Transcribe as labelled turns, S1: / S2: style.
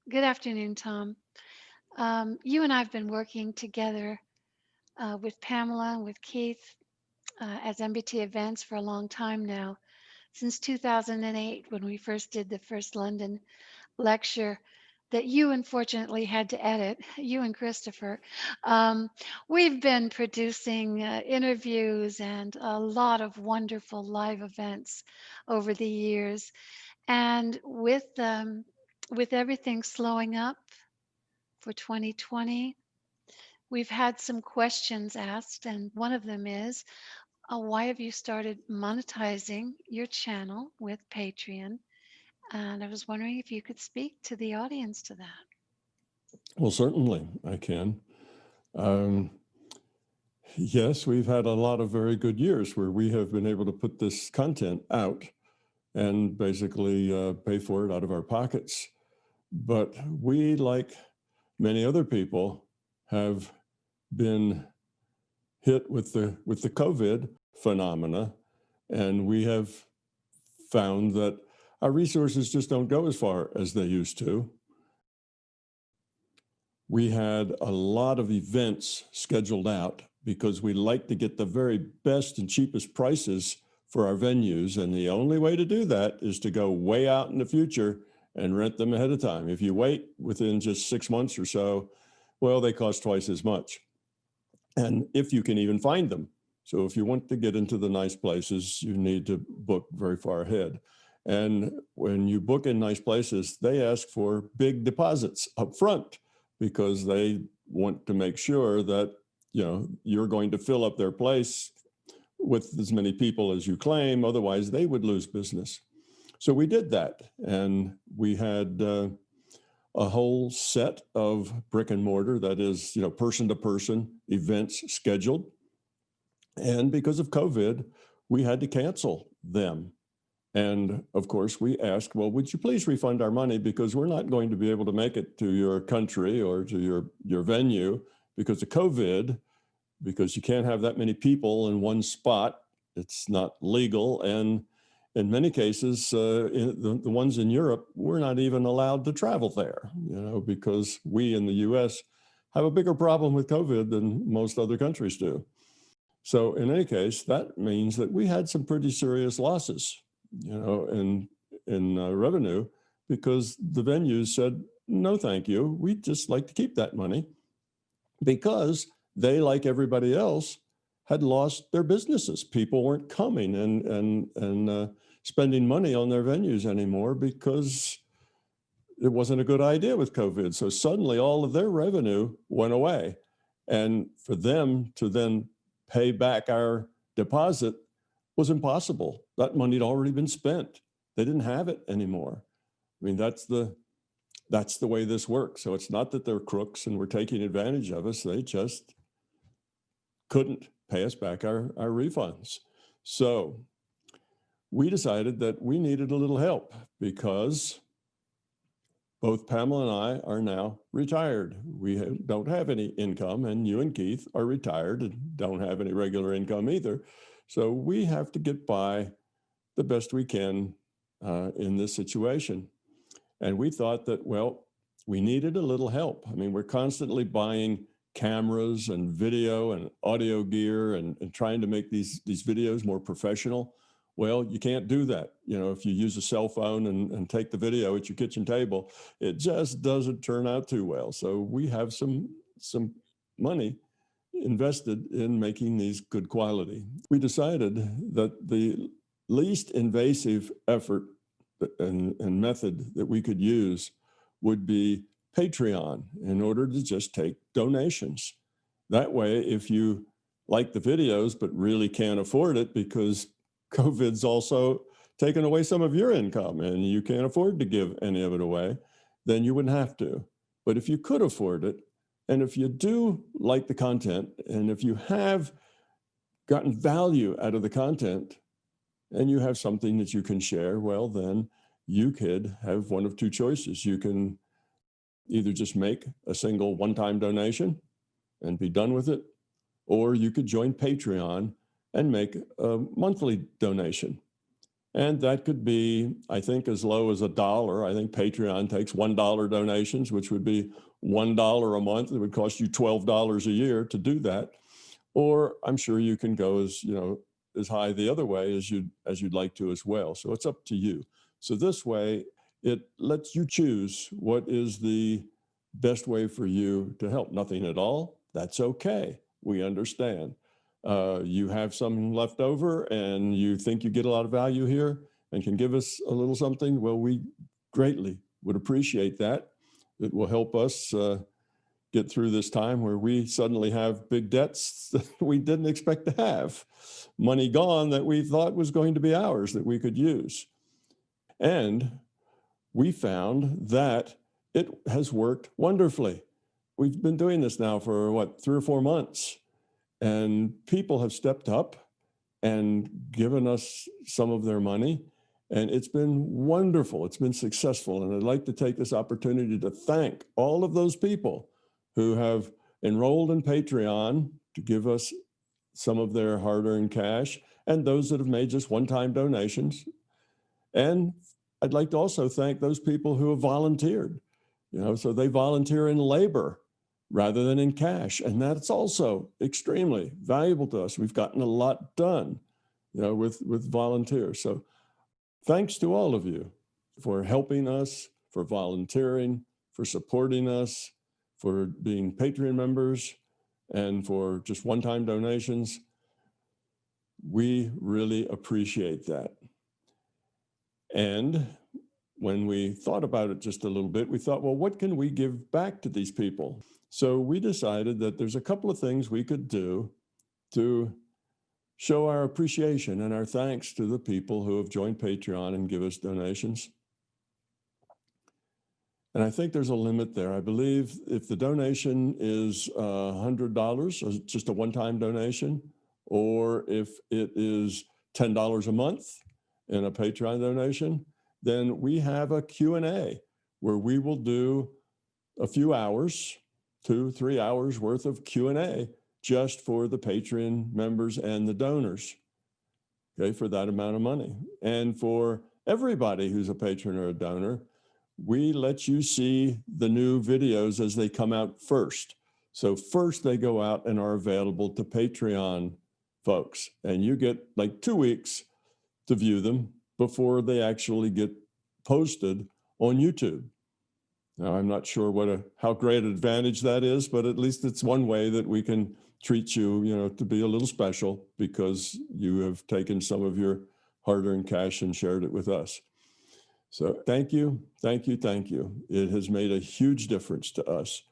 S1: Good afternoon, Tom. You and I have been working together with Pamela and with Keith as MBT events for a long time now, since 2008 when we first did the first London lecture that you unfortunately had to edit, you and Christopher. Um, we've been producing interviews and a lot of wonderful live events over the years. And with everything slowing up for 2020, we've had some questions asked, and one of them is why have you started monetizing your channel with Patreon? And I was wondering if you could speak to the audience to that.
S2: Well, certainly I can. Um, yes, we've had a lot of very good years where we have been able to put this content out and basically pay for it out of our pockets. But we, like many other people, have been hit with the COVID phenomena, and we have found that our resources just don't go as far as they used to. We had a lot of events scheduled out because we like to get the very best and cheapest prices for our venues. And the only way to do that is to go way out in the future and rent them ahead of time. If you wait within just 6 months or so, well, they cost twice as much. And if you can even find them. So if you want to get into the nice places, you need to book very far ahead. And when you book in nice places, they ask for big deposits up front because they want to make sure that you're going to fill up their place with as many people as you claim. Otherwise, they would lose business. So we did that, and we had a whole set of brick and mortar, that is, person to person events scheduled. And because of COVID, we had to cancel them. And of course, we asked, well, would you please refund our money because we're not going to be able to make it to your country or to your venue because of COVID, because you can't have that many people in one spot. It's not legal. And in many cases, the ones in Europe, we're not even allowed to travel there, because we in the US have a bigger problem with COVID than most other countries do. So in any case, that means that we had some pretty serious losses, in revenue, because the venues said, no, thank you. We'd just like to keep that money, because they, like everybody else, had lost their businesses. People weren't coming and spending money on their venues anymore because it wasn't a good idea with COVID. So suddenly all of their revenue went away. And for them to then pay back our deposit was impossible. That money had already been spent. They didn't have it anymore. I mean, that's the way this works. So it's not that they're crooks and were taking advantage of us. They just couldn't pay us back our refunds. So we decided that we needed a little help because both Pamela and I are now retired. We don't have any income, and you and Keith are retired and don't have any regular income either. So we have to get by the best we can in this situation. And we thought that, well, we needed a little help. I mean, we're constantly buying cameras and video and audio gear and trying to make these videos more professional. Well, you can't do that. If you use a cell phone and take the video at your kitchen table, it just doesn't turn out too well. So we have some money invested in making these good quality. We decided that the least invasive effort and method that we could use would be Patreon, in order to just take donations. That way, if you like the videos but really can't afford it because COVID's also taken away some of your income and you can't afford to give any of it away, then you wouldn't have to. But if you could afford it, and if you do like the content, and if you have gotten value out of the content, and you have something that you can share, well, then you could have one of two choices. You can either just make a single one-time donation and be done with it, or you could join Patreon and make a monthly donation. And that could be, I think, as low as $1. I think Patreon takes $1 donations, which would be $1 a month. It would cost you $12 a year to do that. Or I'm sure you can go as high the other way as you'd like to as well. So it's up to you. So this way, it lets you choose what is the best way for you to help. Nothing at all, that's okay. We understand. You have some left over and you think you get a lot of value here and can give us a little something, well, we greatly would appreciate that. It will help us get through this time where we suddenly have big debts that we didn't expect to have, money gone that we thought was going to be ours that we could use. And we found that it has worked wonderfully. We've been doing this now for 3 or 4 months, and people have stepped up and given us some of their money, and it's been wonderful. It's been successful, and I'd like to take this opportunity to thank all of those people who have enrolled in Patreon to give us some of their hard-earned cash, and those that have made just one-time donations. And I'd like to also thank those people who have volunteered, so they volunteer in labor rather than in cash. And that's also extremely valuable to us. We've gotten a lot done, with volunteers. So thanks to all of you for helping us, for volunteering, for supporting us, for being Patreon members, and for just one-time donations. We really appreciate that. And when we thought about it just a little bit, we thought, well, what can we give back to these people? So we decided that there's a couple of things we could do to show our appreciation and our thanks to the people who have joined Patreon and give us donations. And I think there's a limit there. I believe if the donation is $100, just a one-time donation, or if it is $10 a month in a Patreon donation, then we have a Q&A where we will do a few hours, 2-3 hours worth of Q&A just for the Patreon members and the donors, okay, for that amount of money. And for everybody who's a patron or a donor, we let you see the new videos as they come out first. So first they go out and are available to Patreon folks, and you get like 2 weeks to view them before they actually get posted on YouTube. Now, I'm not sure how great an advantage that is, but at least it's one way that we can treat you, to be a little special because you have taken some of your hard-earned cash and shared it with us. So thank you, thank you, thank you. It has made a huge difference to us.